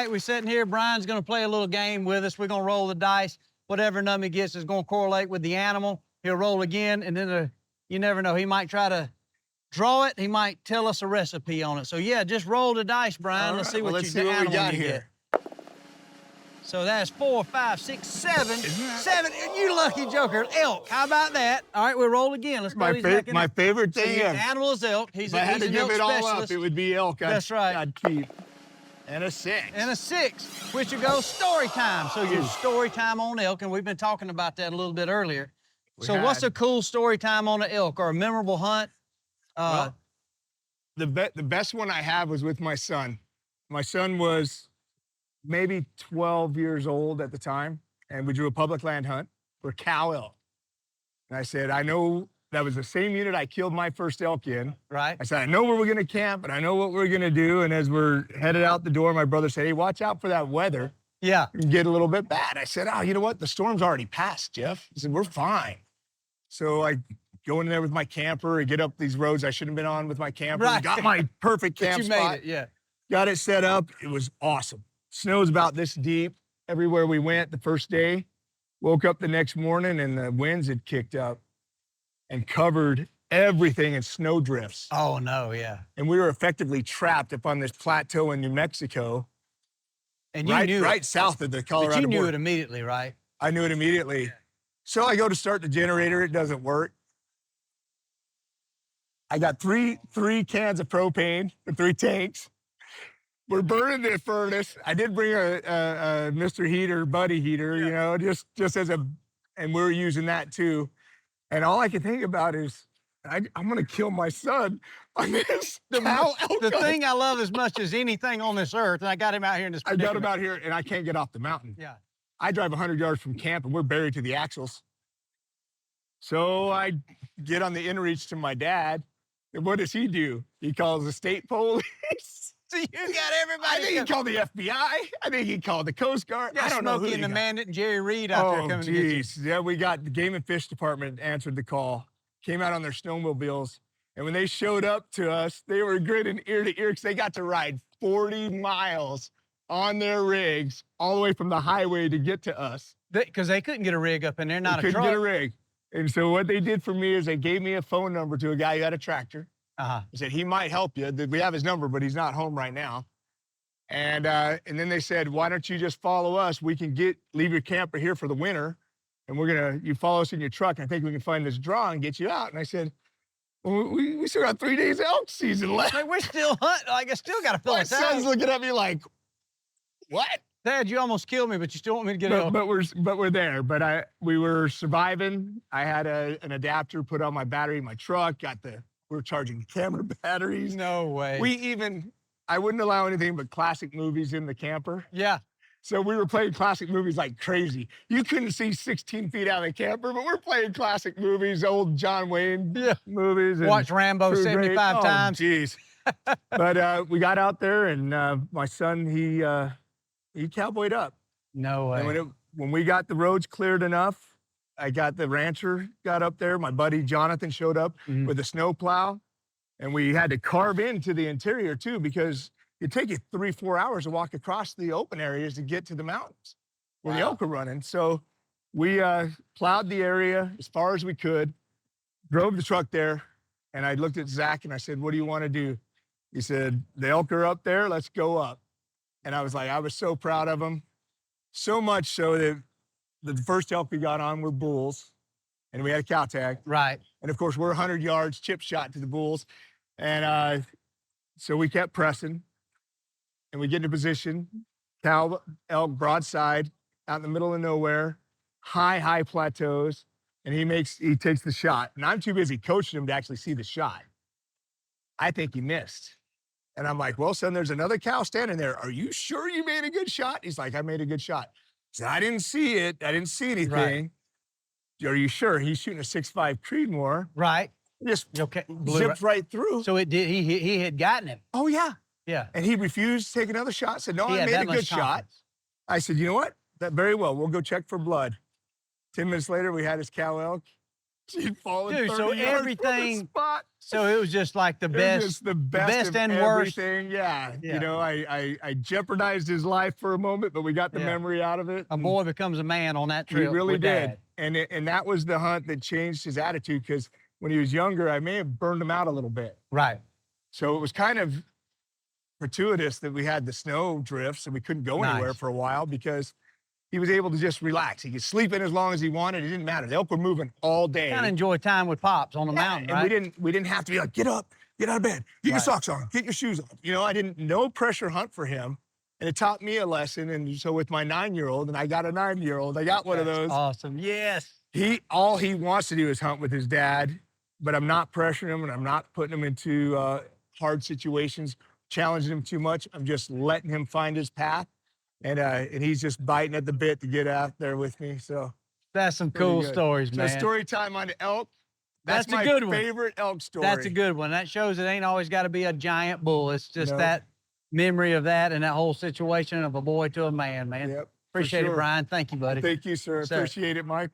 right, we're sitting here. Brian's gonna play a little game with us. We're gonna roll the dice. Whatever number he gets is gonna correlate with the animal. He'll roll again, and then you never know. He might try to draw it. He might tell us a recipe on it. So yeah, just roll the dice, Brian. Let's see what we got here. So that's 4, 5, 6, 7. 7. You lucky joker. Elk. How about that? All right, we'll roll again. Let's go. My favorite thing. So animal is elk. If I had to give it all up, it would be elk. That's right. I'd keep. And a 6. And a 6, which would go story time. So your story time on elk, and we've been talking about that a little bit earlier. What's a cool story time on an elk or a memorable hunt? Well, the best one I have was with my son. My son was maybe 12 years old at the time, and we drew a public land hunt for cow elk. And I said, I know that was the same unit I killed my first elk in. Right. I said, I know where we're gonna camp, and I know what we're gonna do. And as we're headed out the door, my brother said, hey, watch out for that weather. Yeah. It can get a little bit bad. I said, oh, you know what? The storm's already passed, Jeff. He said, we're fine. So I go in there with my camper and get up these roads I shouldn't have been on with my camper. Right. Got my perfect camp spot. You made it, yeah. Got it set up. It was awesome. Snow's about this deep everywhere we went the first day. Woke up the next morning and the winds had kicked up and covered everything in snow drifts. Oh, no, yeah. And we were effectively trapped up on this plateau in New Mexico. And you knew right south of the Colorado border. But you knew border. it immediately, right? I knew it immediately. Yeah. So I go to start the generator. It doesn't work. I got three cans of propane for 3 tanks. We're burning the furnace. I did bring a Mr. Heater, Buddy Heater, you know, just as and we're using that too. And all I can think about is, I'm gonna kill my son on this cow elk. The thing I love as much as anything on this earth, and I got him out here in this predicament. I got him out here, and I can't get off the mountain. Yeah. I drive 100 yards from camp, and we're buried to the axles. So I get on the inReach to my dad, and what does he do? He calls the state police. So you got everybody. I think he called the FBI. I think he called the Coast Guard. Yeah, I don't know who. And the Bandit and Jerry Reed out there coming to get you. Yeah, we got the Game and Fish Department answered the call, came out on their snowmobiles, and when they showed up to us, they were grinning ear to ear because they got to ride 40 miles on their rigs all the way from the highway to get to us. Because they couldn't get a rig up in there, not a truck. Couldn't get a rig. And so what they did for me is they gave me a phone number to a guy who had a tractor. He said, he might help you. We have his number, but he's not home right now. And then they said, why don't you just follow us? We can leave your camper here for the winter, and you follow us in your truck. I think we can find this draw and get you out. And I said, well, we still got 3 days elk season left. Like, we're still hunting. Like, I still got to fill us out. My son's looking at me like, what? Dad, you almost killed me, but you still want me to get out. But we're there. But we were surviving. I had an adapter put on my battery in my truck. We were charging camera batteries. No way. I wouldn't allow anything but classic movies in the camper. Yeah. So we were playing classic movies like crazy. You couldn't see 16 feet out of the camper, but we're playing classic movies, old John Wayne movies. Watch Rambo 75 times. Jeez. But we got out there, and my son, he cowboyed up. No way. And when we got the roads cleared enough, I got the rancher got up there. My buddy Jonathan showed up with a snowplow, and we had to carve into the interior too, because it'd take you 3-4 hours to walk across the open areas to get to the mountains where the elk are running. So we plowed the area as far as we could, drove the truck there, and I looked at Zach and I said, what do you want to do? He said, the elk are up there, let's go up. And I was like, I was so proud of him. So much so that the first elk we got on were bulls, and we had a cow tag. Right. And of course, we're 100 yards chip shot to the bulls. And so we kept pressing, and we get into position, cow, elk, broadside, out in the middle of nowhere, high plateaus, and he takes the shot. And I'm too busy coaching him to actually see the shot. I think he missed. And I'm like, well, son, there's another cow standing there. Are you sure you made a good shot? He's like, I made a good shot. I said, I didn't see it. I didn't see anything. Right. Are you sure? He's shooting a 6.5 Creedmoor. Right. Just zipped right through. So it did. He had gotten him. Oh, yeah. Yeah. And he refused to take another shot. Said, no, I made a good shot. I said, you know what? That very well. We'll go check for blood. 10 minutes later, we had his cow elk. She'd fallen Dude, 30 so yards from the everything- spot. So it was just like the It was best, just the best, best of and worst. everything. Yeah. Yeah. You know, I jeopardized his life for a moment, but we got the Yeah. memory out of it. A and boy becomes a man on that He trip. really with did. Dad. And that was the hunt that changed his attitude, because when he was younger, I may have burned him out a little bit. Right. So it was kind of fortuitous that we had the snow drifts and we couldn't go anywhere Nice. for a while, because he was able to just relax. He could sleep in as long as he wanted. It didn't matter. The elk were moving all day. Kind of enjoy time with Pops on the mountain, And right? we didn't have to be like, get up, get out of bed, get your Right. socks on, get your shoes on. You know, no pressure hunt for him. And it taught me a lesson. And so with my 9-year-old, and I got a 9-year-old, I got one of That's those. Awesome. Yes. All he wants to do is hunt with his dad, but I'm not pressuring him and I'm not putting him into hard situations, challenging him too much. I'm just letting him find his path. And he's just biting at the bit to get out there with me. So That's some pretty cool good. stories, So man. story time on the elk. That's a my good one. favorite elk story. That's a good one. That shows it ain't always got to be a giant bull. It's just No. that memory of that and that whole situation of a boy to a man, man. Yep. for Appreciate it, sure. Brian. Thank you, buddy. Thank you, sir. Sir. Appreciate it, Mike.